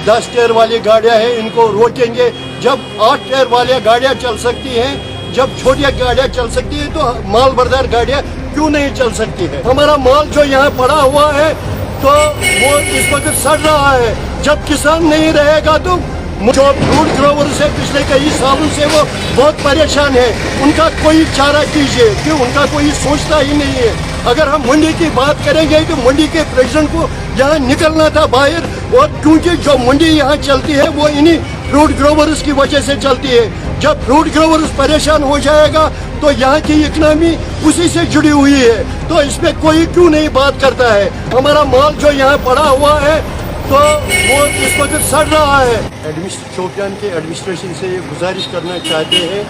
10 tyre वाली गाड़ियां हैं इनको रोकेंगे। जब 8 टायर वाली गाड़ियां चल सकती हैं, जब छोटी गाड़ियां चल सकती है, तो माल बरदार गाड़ियां क्यों नहीं चल सकती है? हमारा माल जो यहाँ पड़ा हुआ है तो वो इस वक्त सड़ रहा है। जब किसान नहीं रहेगा तो जो फ्रूट ग्रोवर से पिछले कई सालों से वो बहुत परेशान है, उनका कोई चारा कीजिए कि उनका कोई सोचता ही नहीं है। अगर हम मंडी की बात करेंगे तो मंडी के प्रेसिडेंट को यहाँ निकलना था बाहर, और क्योंकि जो मंडी यहाँ चलती है वो इन्हीं फ्रूट ग्रोवर्स की वजह से चलती है। जब फ्रूट ग्रोवर्स परेशान हो जाएगा तो यहाँ की इकनॉमी उसी से जुड़ी हुई है, तो इसमें कोई क्यों नहीं बात करता है? हमारा माल जो यहाँ पड़ा हुआ है तो वो इस वक्त सड़ रहा है। शोपियान के एडमिनिस्ट्रेशन से ये गुजारिश करना चाहते हैं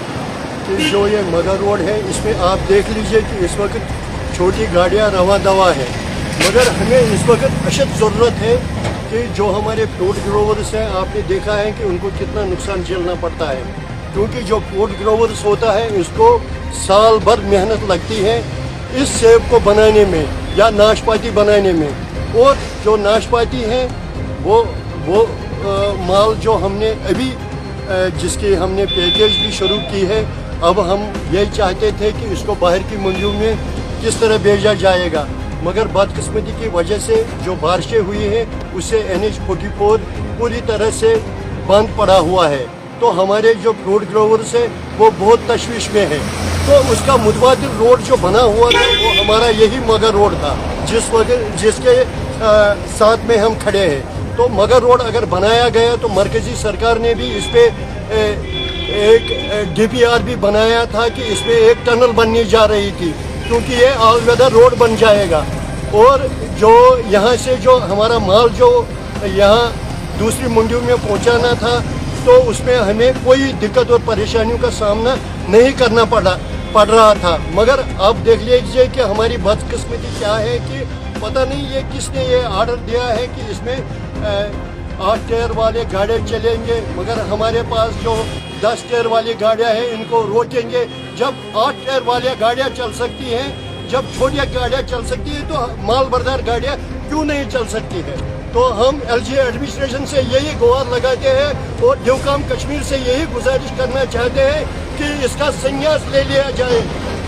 कि जो ये मगर रोड है इसमें आप देख लीजिए कि इस वक्त छोटी गाड़ियाँ रवा दवा है, मगर हमें इस वक्त अशद ज़रूरत है कि जो हमारे फ्रूट ग्रोवर्स हैं, आपने देखा है कि उनको कितना नुकसान झेलना पड़ता है, क्योंकि जो फ्रूट ग्रोवर्स होता है इसको साल भर मेहनत लगती है इस सेब को बनाने में या नाशपाती बनाने में। और जो नाशपाती हैं वो माल जो हमने अभी जिसकी हमने पैकेज भी शुरू की है, अब हम यही चाहते थे कि इसको बाहर की मंडियों में किस तरह भेजा जाएगा, मगर बदकिस्मती की वजह से जो बारिशें हुई हैं उससे NH-44 पूरी तरह से बंद पड़ा हुआ है। तो हमारे जो फ्रूट ग्रोवर्स हैं वो बहुत तशवीश में है। तो उसका मुतबादिल रोड जो बना हुआ था वो हमारा यही मगर रोड था जिसके साथ में हम खड़े हैं। तो मगर रोड अगर बनाया गया तो मरकजी सरकार ने भी इस पर एक DPR भी बनाया था कि इसमें एक टनल बनने जा रही थी, क्योंकि ये ऑल वेदर रोड बन जाएगा। और जो यहाँ से जो हमारा माल जो यहाँ दूसरी मंडियों में पहुँचाना था तो उसमें हमें कोई दिक्कत और परेशानियों का सामना नहीं करना पड़ रहा था। मगर आप देख लीजिए कि हमारी बदकिस्मती क्या है कि पता नहीं ये किसने ये आर्डर दिया है कि इसमें 8 टायर वाले गाड़ियाँ चलेंगे, मगर हमारे पास जो 10 टायर वाली गाड़ियाँ हैं इनको रोकेंगे। जब 8 टायर वाली गाड़ियाँ चल सकती हैं, जब छोटी गाड़ियाँ चल सकती है, तो माल बरदार गाड़ियाँ क्यों नहीं चल सकती है? तो हम LG एडमिनिस्ट्रेशन से यही गुहार लगाते हैं और ड्यूकाम कश्मीर से यही गुजारिश करना चाहते हैं कि इसका संन्यास ले लिया जाए,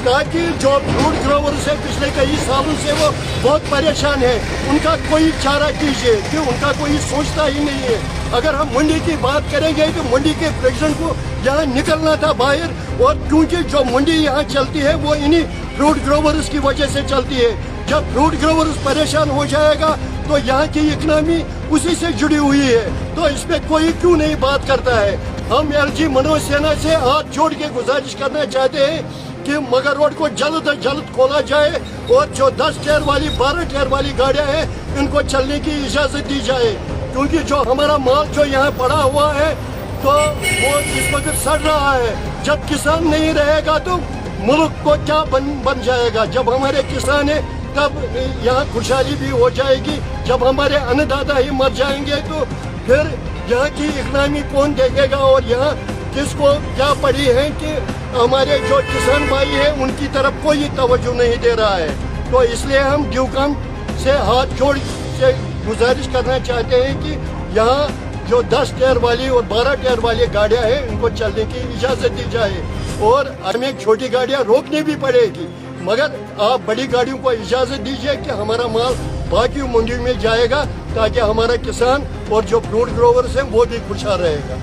ताकि जो फ्रूट ग्रोवर्स है पिछले कई सालों से वो बहुत परेशान है, उनका कोई चारा कीजिए कि उनका कोई सोचता ही नहीं है। अगर हम मंडी की बात करेंगे तो मंडी के प्रेसिडेंट को यहाँ निकलना था बाहर, और क्योंकि जो मंडी यहाँ चलती है वो इन्हीं फ्रूट ग्रोवर्स की वजह से चलती है। जब फ्रूट ग्रोवर्स परेशान हो जाएगा तो यहाँ की इकनॉमी उसी से जुड़ी हुई है, तो इसमें कोई क्यों नहीं बात करता है? हम LG मनोज सेना से हाथ जोड़ के गुजारिश करना चाहते हैं कि मगर रोड को जल्द से जल्द खोला जाए और जो 10 टायर वाली 12 टायर वाली गाड़ियाँ हैं इनको चलने की इजाज़त दी जाए, क्योंकि जो हमारा माल जो यहाँ पड़ा हुआ है तो वो इस वक्त सड़ रहा है। जब किसान नहीं रहेगा तो मुल्क को क्या बन जाएगा? जब हमारे किसान हैं तब यहाँ खुशहाली भी हो जाएगी। जब हमारे अन्नदाता ही मर जाएंगे तो फिर यहाँ की इकनॉमी कौन देखेगा? और यहाँ किसको क्या पड़ी है कि हमारे जो किसान भाई हैं उनकी तरफ कोई तवज्जो नहीं दे रहा है। तो इसलिए हम ड्यूकाम से हाथ जोड़ से गुजारिश करना चाहते हैं कि यहाँ जो 10 टायर वाली और 12 टायर वाली गाड़ियाँ हैं इनको चलने की इजाज़त दी जाए, और हमें छोटी गाड़ियाँ रोकनी भी पड़ेगी, मगर आप बड़ी गाड़ियों को इजाज़त दीजिए कि हमारा माल बाकी मंडियों में जाएगा, ताकि हमारा किसान और जो फ्रूट ग्रोवर्स हैं वो भी खुशहाल रहेगा।